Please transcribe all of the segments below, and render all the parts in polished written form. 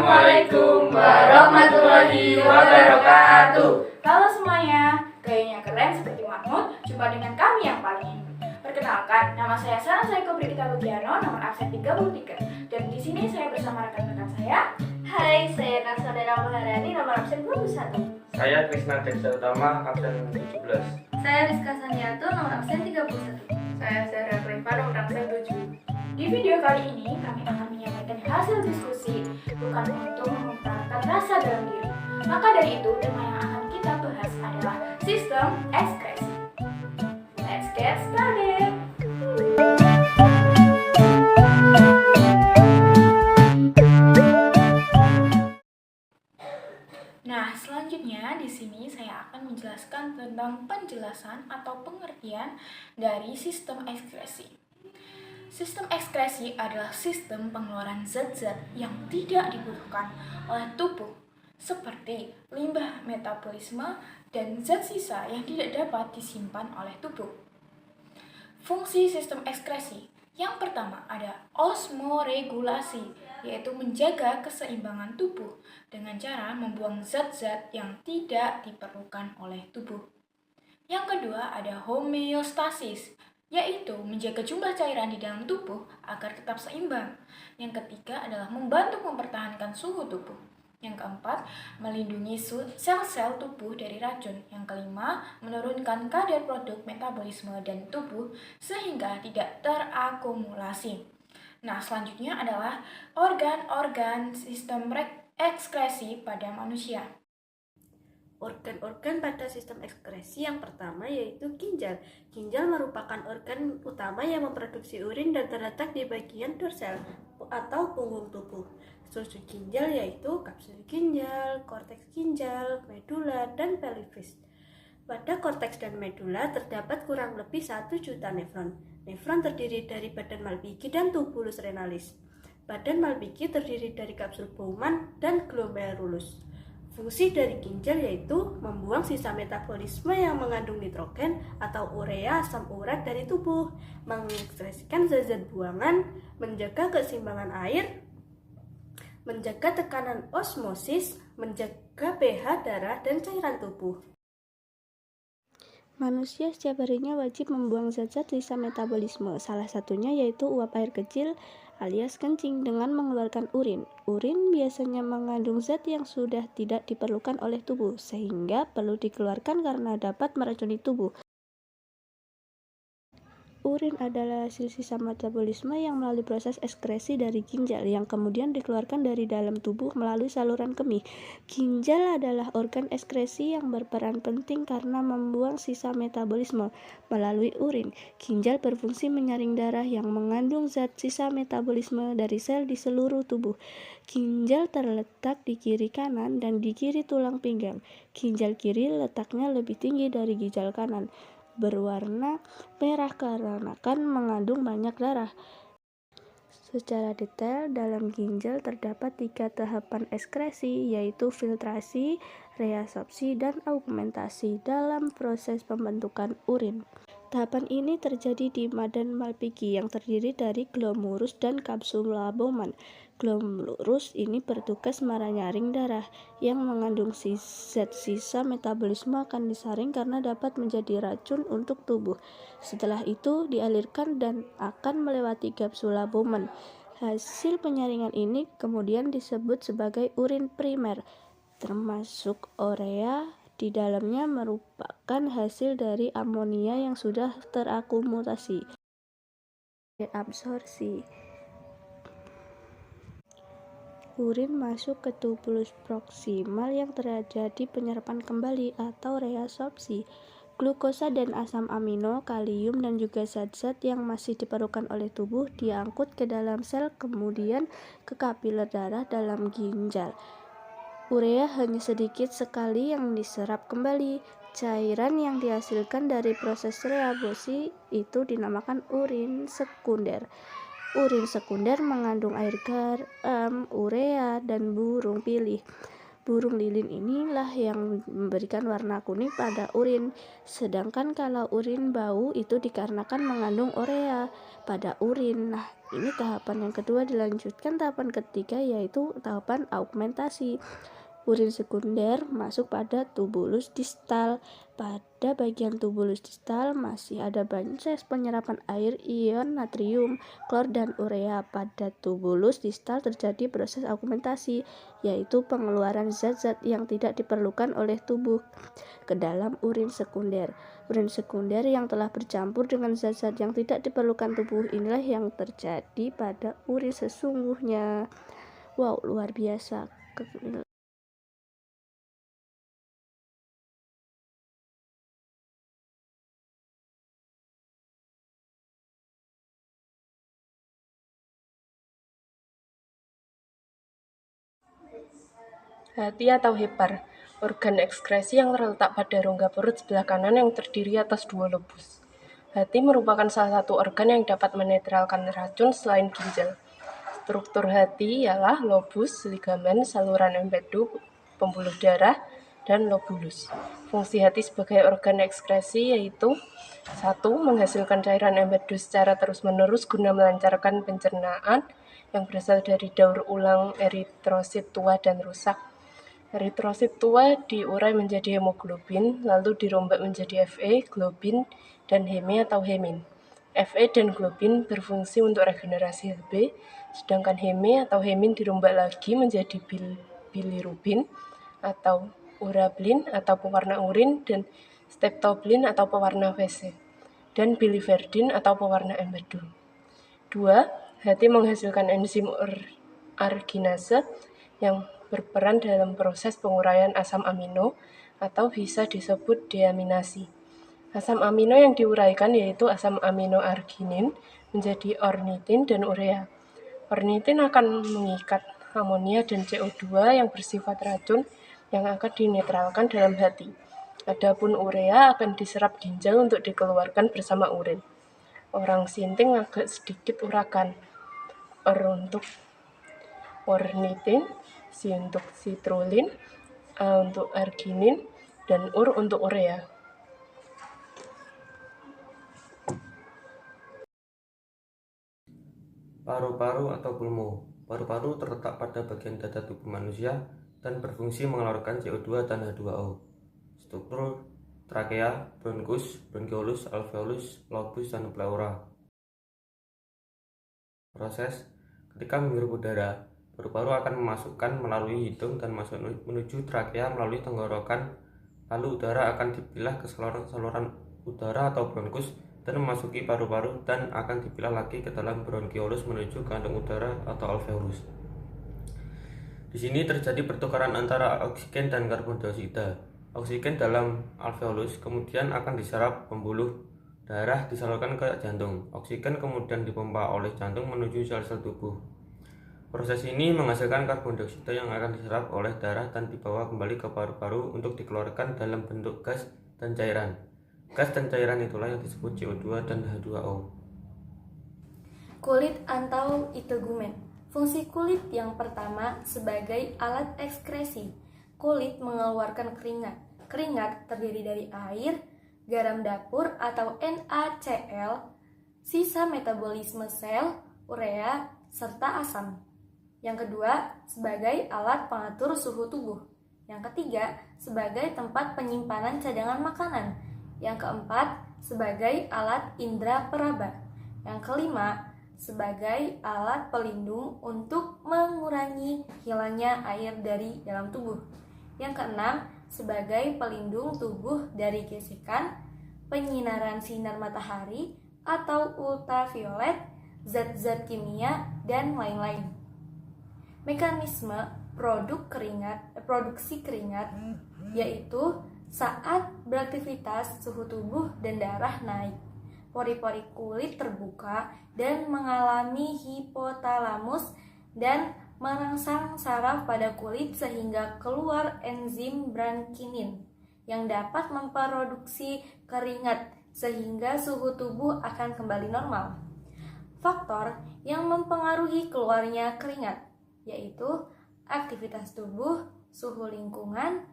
Assalamualaikum warahmatullahi wabarakatuh. Halo semuanya, gayanya keren seperti Mahmud. Jumpa dengan kami yang paling ini. Perkenalkan, nama saya Sarah Saiko Brigita Lugiano, nomor absen 33. Dan di sini saya bersama rekan-rekan saya. Hai, saya Nasadara Maharani, nomor absen 21. Saya Krisna Deksa Utama, absen 17. Saya Rizka Saniato, nomor absen 31. Saya Sarah Cleva, nomor absen 7. Di video kali ini kami akan menyampaikan hasil diskusi, bukan untuk mengungkapkan rasa dalam diri. Maka dari itu, tema yang akan kita bahas adalah sistem ekskresi. Let's get started. Nah, selanjutnya di sini saya akan menjelaskan tentang penjelasan atau pengertian dari sistem ekskresi. Sistem ekskresi adalah sistem pengeluaran zat-zat yang tidak dibutuhkan oleh tubuh, seperti limbah metabolisme dan zat sisa yang tidak dapat disimpan oleh tubuh. Fungsi sistem ekskresi yang pertama ada osmoregulasi, yaitu menjaga keseimbangan tubuh dengan cara membuang zat-zat yang tidak diperlukan oleh tubuh. Yang kedua ada homeostasis, yaitu menjaga jumlah cairan di dalam tubuh agar tetap seimbang. Yang ketiga adalah membantu mempertahankan suhu tubuh. Yang keempat, melindungi sel-sel tubuh dari racun. Yang kelima, menurunkan kadar produk metabolisme dan tubuh sehingga tidak terakumulasi. Nah, selanjutnya adalah organ-organ sistem ekskresi pada manusia. Organ-organ pada sistem ekskresi yang pertama yaitu ginjal. Ginjal merupakan organ utama yang memproduksi urin dan terletak di bagian dorsal atau punggung tubuh. Susu ginjal yaitu kapsul ginjal, korteks ginjal, medula, dan pelvis. Pada korteks dan medula terdapat kurang lebih 1 juta nefron. Nefron terdiri dari badan Malpighi dan tubulus renalis. Badan Malpighi terdiri dari kapsul Bowman dan glomerulus. Fungsi dari ginjal yaitu membuang sisa metabolisme yang mengandung nitrogen atau urea asam urat dari tubuh, mengekskresikan zat-zat buangan, menjaga keseimbangan air, menjaga tekanan osmosis, menjaga pH darah dan cairan tubuh. Manusia setiap harinya wajib membuang zat-zat sisa metabolisme, salah satunya yaitu uap air kecil alias kencing dengan mengeluarkan urin. Urin biasanya mengandung zat yang sudah tidak diperlukan oleh tubuh, sehingga perlu dikeluarkan karena dapat meracuni tubuh. Urin adalah hasil sisa metabolisme yang melalui proses ekskresi dari ginjal yang kemudian dikeluarkan dari dalam tubuh melalui saluran kemih. Ginjal adalah organ ekskresi yang berperan penting karena membuang sisa metabolisme melalui urin. Ginjal berfungsi menyaring darah yang mengandung zat sisa metabolisme dari sel di seluruh tubuh. Ginjal terletak di kiri kanan dan di kiri tulang pinggang. Ginjal kiri letaknya lebih tinggi dari ginjal kanan, berwarna merah karena mengandung banyak darah. Secara detail, dalam ginjal terdapat 3 tahapan ekskresi, yaitu filtrasi, reabsorpsi, dan augmentasi dalam proses pembentukan urin. Tahapan ini terjadi di badan Malpighi yang terdiri dari glomerulus dan kapsula Bowman. Glomerulus ini bertugas menyaring darah yang mengandung zat sisa metabolisme akan disaring karena dapat menjadi racun untuk tubuh. Setelah itu dialirkan dan akan melewati kapsula Bowman. Hasil penyaringan ini kemudian disebut sebagai urin primer, termasuk urea di dalamnya merupakan hasil dari amonia yang sudah terakumulasi. Reabsorpsi. Urin masuk ke tubulus proksimal yang terjadi penyerapan kembali atau reabsorpsi. Glukosa dan asam amino, kalium, dan juga zat-zat yang masih diperlukan oleh tubuh diangkut ke dalam sel kemudian ke kapiler darah dalam ginjal. Urea hanya sedikit sekali yang diserap kembali. Cairan yang dihasilkan dari proses reabsorpsi itu dinamakan urin sekunder. Urin sekunder mengandung air garam, urea, dan burung pilih. Burung lilin inilah yang memberikan warna kuning pada urin. Sedangkan kalau urin bau itu dikarenakan mengandung urea pada urin. Nah, ini tahapan yang kedua. Dilanjutkan tahapan ketiga, yaitu tahapan augmentasi. Urin sekunder masuk pada tubulus distal. Pada bagian tubulus distal masih ada proses penyerapan air, ion natrium, klor, dan urea. Pada tubulus distal terjadi proses augmentasi, yaitu pengeluaran zat-zat yang tidak diperlukan oleh tubuh ke dalam urin sekunder. Urin sekunder yang telah bercampur dengan zat-zat yang tidak diperlukan tubuh inilah yang terjadi pada urin sesungguhnya. Wow, luar biasa. Hati atau hepar, organ ekskresi yang terletak pada rongga perut sebelah kanan yang terdiri atas 2 lobus. Hati merupakan salah satu organ yang dapat menetralkan racun selain ginjal. Struktur hati ialah lobus, ligamen, saluran empedu, pembuluh darah, dan lobulus. Fungsi hati sebagai organ ekskresi yaitu 1. Menghasilkan cairan empedu secara terus-menerus guna melancarkan pencernaan yang berasal dari daur ulang eritrosit tua dan rusak. Eritrosit tua diurai menjadi hemoglobin, lalu dirombak menjadi Fe, globin, dan heme atau hemin. Fe dan globin berfungsi untuk regenerasi Hb, sedangkan heme atau hemin dirombak lagi menjadi bilirubin atau urablin atau pewarna urin, dan streptoblin atau pewarna feses, dan biliverdin atau pewarna empedu. 2. Hati menghasilkan enzim arginase yang berperan dalam proses penguraian asam amino atau bisa disebut deaminasi. Asam amino yang diuraikan yaitu asam amino arginin menjadi ornitin dan urea. Ornitin akan mengikat amonia dan CO2 yang bersifat racun yang akan dinetralkan dalam hati. Adapun urea akan diserap ginjal untuk dikeluarkan bersama urin. Orang sinting agak sedikit urakan. R untuk ornitin, C untuk citrulline, A untuk arginin, dan UR untuk urea. Paru-paru atau pulmo. Paru-paru terletak pada bagian dada tubuh manusia dan berfungsi mengeluarkan CO2 dan H2O. Struktur trakea, bronkus, bronkiolus, alveolus, lobus, dan pleura. Proses: ketika menghirup udara, paru-paru akan memasukkan melalui hidung dan masuk menuju trakea melalui tenggorokan, lalu udara akan dipilah ke saluran udara atau bronkus dan memasuki paru-paru dan akan dipilah lagi ke dalam bronkiolus menuju kantong udara atau alveolus. Di sini terjadi pertukaran antara oksigen dan karbon dioksida. Oksigen dalam alveolus kemudian akan diserap pembuluh darah disalurkan ke jantung. Oksigen kemudian dipompa oleh jantung menuju sel-sel tubuh. Proses ini menghasilkan karbon dioksida yang akan diserap oleh darah dan dibawa kembali ke paru-paru untuk dikeluarkan dalam bentuk gas dan cairan. Gas dan cairan itulah yang disebut CO2 dan H2O. Kulit atau integumen. Fungsi kulit yang pertama sebagai alat ekskresi. Kulit mengeluarkan keringat. Keringat terdiri dari air, garam dapur atau NaCl, sisa metabolisme sel, urea, serta asam. Yang kedua, sebagai alat pengatur suhu tubuh. Yang ketiga, sebagai tempat penyimpanan cadangan makanan. Yang keempat, sebagai alat indera peraba. Yang kelima, sebagai alat pelindung untuk mengurangi hilangnya air dari dalam tubuh. Yang keenam, sebagai pelindung tubuh dari gesekan, penyinaran sinar matahari atau ultraviolet, zat-zat kimia, dan lain-lain. Mekanisme produksi keringat yaitu saat beraktivitas suhu tubuh dan darah naik, pori-pori kulit terbuka dan mengalami hipotalamus dan merangsang saraf pada kulit sehingga keluar enzim brankinin yang dapat memproduksi keringat sehingga suhu tubuh akan kembali normal. Faktor yang mempengaruhi keluarnya keringat yaitu aktivitas tubuh, suhu lingkungan,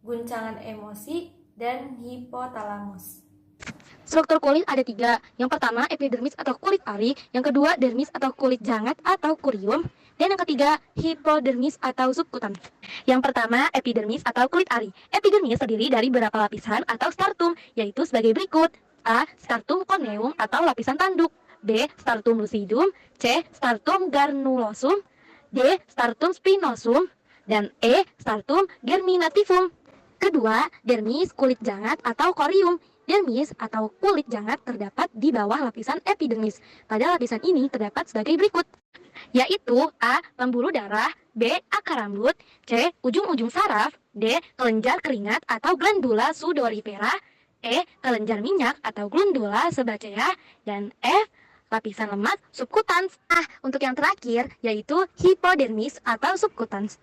guncangan emosi, dan hipotalamus. Struktur kulit ada 3. Yang pertama epidermis atau kulit ari, yang kedua dermis atau kulit jangat atau curium, dan yang ketiga hipodermis atau subkutan. Yang pertama epidermis atau kulit ari. Epidermis terdiri dari beberapa lapisan atau stratum, yaitu sebagai berikut: A. Stratum corneum atau lapisan tanduk, B. Stratum lucidum, C. Stratum granulosum, D. Stratum spinosum, dan E. Stratum germinativum. Kedua, dermis kulit jangat atau corium. Dermis atau kulit jangat terdapat di bawah lapisan epidermis. Pada lapisan ini terdapat sebagai berikut, yaitu A. Pembuluh darah, B. Akar rambut, C. Ujung-ujung saraf, D. Kelenjar keringat atau glandula sudorifera, E. Kelenjar minyak atau glandula sebacea, dan F. Lapisan lemak subkutans. Untuk yang terakhir yaitu hipodermis atau subkutans,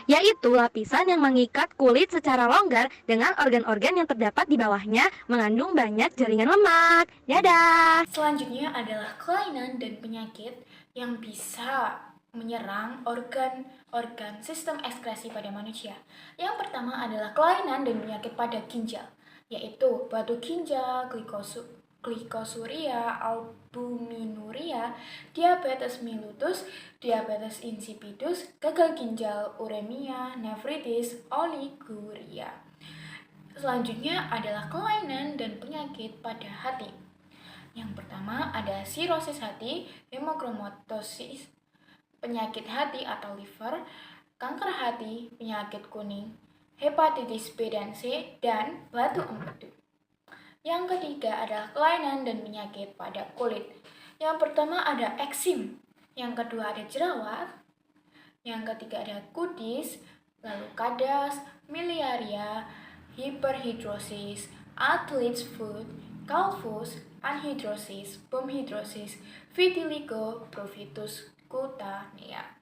yaitu lapisan yang mengikat kulit secara longgar dengan organ-organ yang terdapat di bawahnya mengandung banyak jaringan lemak. Dadah! Selanjutnya adalah kelainan dan penyakit yang bisa menyerang organ-organ sistem ekskresi pada manusia. Yang pertama adalah kelainan dan penyakit pada ginjal, yaitu batu ginjal, glikosuria, albuminuria, diabetes mellitus, diabetes insipidus, gagal ginjal, uremia, nefritis, oliguria. Selanjutnya adalah kelainan dan penyakit pada hati. Yang pertama ada sirosis hati, hemochromatosis, penyakit hati atau liver, kanker hati, penyakit kuning, hepatitis B dan C, dan batu empedu. Yang ketiga adalah kelainan dan penyakit pada kulit. Yang pertama ada eksim, yang kedua ada jerawat, yang ketiga ada kudis, lalu kadas, miliaria, hiperhidrosis, athlete's foot, calvus, anhidrosis, bomhidrosis, vitiligo, prophytus cutanea.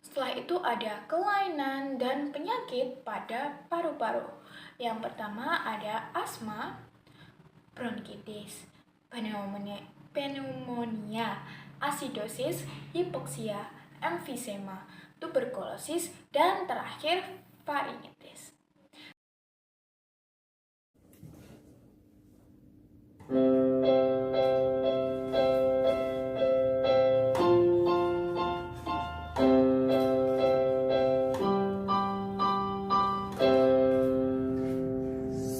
Setelah itu ada kelainan dan penyakit pada paru-paru. Yang pertama ada asma, bronkitis, pneumonia, asidosis, hipoksia, emfisema, tuberkulosis, dan terakhir faringitis.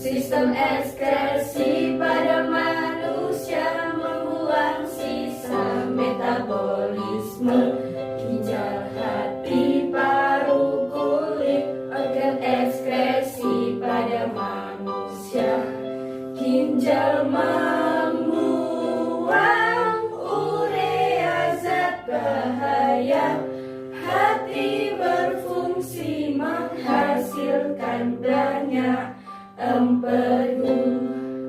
Sistem ekskresi pada manusia membuang sisa metabolisme ginjal, hati, paru, kulit, organ ekskresi pada manusia. Ginjal membuang urea zat bahaya, hati berfungsi menghasilkan banyak empedu,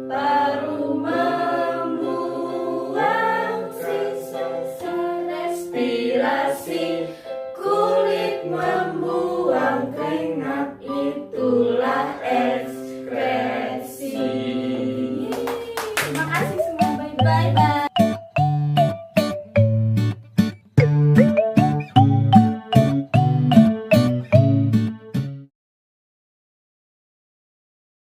paru membuang sisa respirasi, kulit membuang keringat, itulah ekskresi. Terima kasih semua, bye-bye.